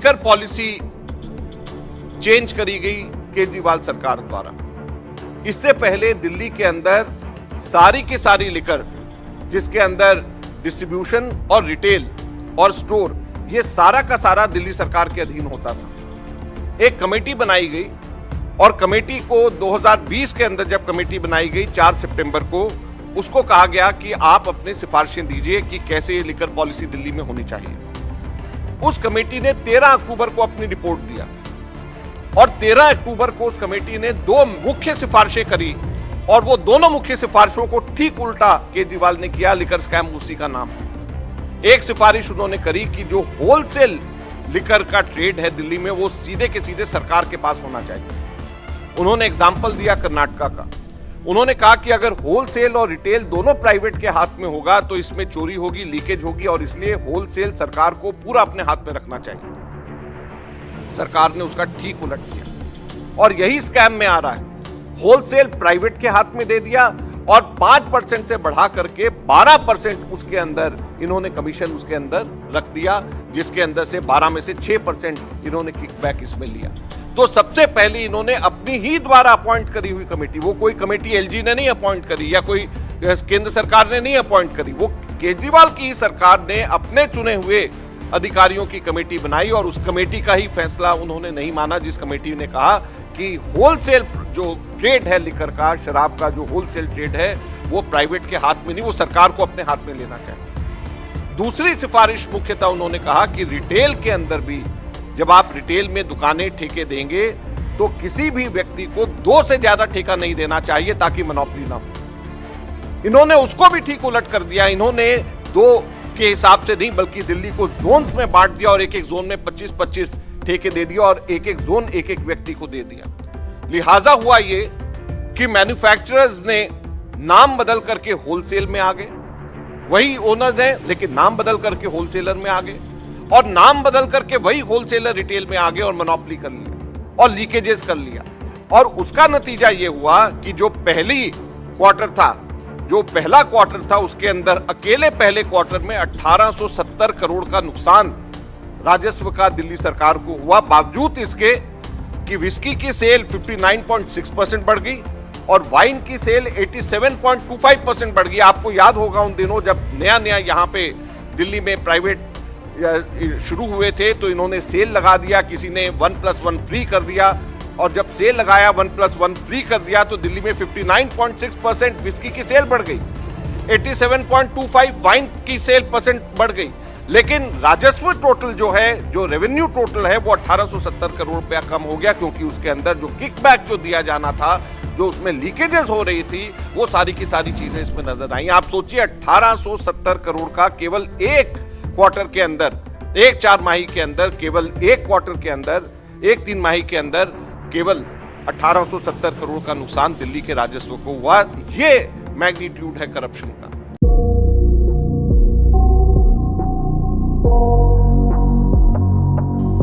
Liquor policy change करी गई केजरीवाल सरकार द्वारा। इससे पहले दिल्ली के अंदर सारी की सारी लिकर, जिसके अंदर डिस्ट्रीब्यूशन और रिटेल और स्टोर, ये सारा का सारा दिल्ली सरकार के अधीन होता था। एक कमेटी बनाई गई और कमेटी को 2020 के अंदर जब कमेटी बनाई गई 4 सितंबर को, उसको कहा गया कि आप अपने सिफारिशें दीजिए कि कैसे ये लिकर पॉलिसी दिल्ली में होनी चाहिए। उस कमेटी ने 13 अक्टूबर को अपनी रिपोर्ट दिया और 13 अक्टूबर को उस कमेटी ने 2 मुख्य सिफारिशें करी और वो दोनों मुख्य सिफारिशों को ठीक उल्टा केजरीवाल ने किया। लिकर स्कैम उसी का नाम है। एक सिफारिश उन्होंने करी कि जो होलसेल लिकर का ट्रेड है दिल्ली में, वो सीधे के सीधे सरकार के पास होना चाहिए। उन्होंने एग्जाम्पल दिया कर्नाटका का। उन्होंने कहा कि अगर होलसेल और रिटेल दोनों प्राइवेट के हाथ में होगा तो इसमें चोरी होगी, लीकेज होगी, और इसलिए होलसेल सरकार को पूरा अपने हाथ में रखना चाहिए। सरकार ने उसका ठीक उलट किया और यही स्कैम में आ रहा है। होलसेल प्राइवेट के हाथ में दे दिया और 5% से बढ़ा करके 12% उसके अंदर इन्होंने कमीशन उसके अंदर रख दिया, जिसके अंदर से 12 में से 6% इन्होंने किकबैक इसमें लिया। तो सबसे पहले इन्होंने अपनी ही द्वारा अपॉइंट करी हुई कमेटी, वो कोई कमेटी एलजी ने नहीं अपॉइंट करी या कोई केंद्र सरकार ने नहीं अपॉइंट करी, वो केजरीवाल की सरकार ने अपने चुने हुए अधिकारियों की कमेटी बनाई और उस कमेटी का ही फैसला उन्होंने नहीं माना, जिस कमेटी ने कहा कि होलसेल जो ट्रेड है लिकर का, शराब का जो होलसेल ट्रेड है, वो प्राइवेट के हाथ में नहीं, वो सरकार को अपने हाथ में लेना चाहिए। दूसरी सिफारिश मुख्यतः उन्होंने कहा कि रिटेल के अंदर भी जब आप रिटेल में दुकानें ठेके देंगे तो किसी भी व्यक्ति को 2 से ज्यादा ठेका नहीं देना चाहिए ताकि मोनोपोली ना हो। इन्होंने उसको भी ठीक उलट कर दिया। इन्होंने 2 के हिसाब से नहीं बल्कि दिल्ली को जोन्स में बांट दिया और एक एक जोन में 25-25 ठेके दे दिया और एक एक जोन एक एक व्यक्ति को दे दिया। लिहाजा हुआ ये कि मैन्युफैक्चरर्स ने नाम बदल करके होलसेल में आ गए, वही ओनर्स हैं लेकिन नाम बदल करके होलसेलर में आ गए, और नाम बदल करके वही होलसेलर रिटेल में आ गए और मोनोपोली कर लिया और लीकेजेस कर लिया। और उसका नतीजा ये हुआ कि जो पहला क्वार्टर था उसके अंदर अकेले पहले क्वार्टर में 1870 करोड़ का नुकसान राजस्व का दिल्ली सरकार को हुआ, बावजूद इसके कि विस्की की सेल 59.6% बढ़ गई और वाइन की सेल 87.25% बढ़ गई। आपको याद होगा उन दिनों जब नया नया यहाँ पे दिल्ली में प्राइवेट शुरू हुए थे तो इन्होंने सेल लगा दिया, किसी ने 1+1 फ्री कर दिया, और जब सेल लगाया 1+1 फ्री कर दिया तो दिल्ली में 59.6% विस्की की सेल बढ़ गई, 87.25 वाइन की सेल परसेंट बढ़ गई। लेकिन राजस्व टोटल जो है, जो रेवेन्यू टोटल है, वो 1870 करोड़ रुपया कम हो गया, क्योंकि उसके अंदर जो किकबैक जो दिया जाना था, जो उसमें लीकेजेस हो रही थी, वो सारी की सारी चीजें इसमें नजर आई। आप सोचिए 1870 करोड़ का केवल एक क्वार्टर के अंदर, एक 4 माही के अंदर, केवल एक क्वार्टर के अंदर, एक 3 माही के अंदर केवल 1870 करोड़ का नुकसान दिल्ली के राजस्व को हुआ। ये मैग्नीट्यूड है करप्शन का।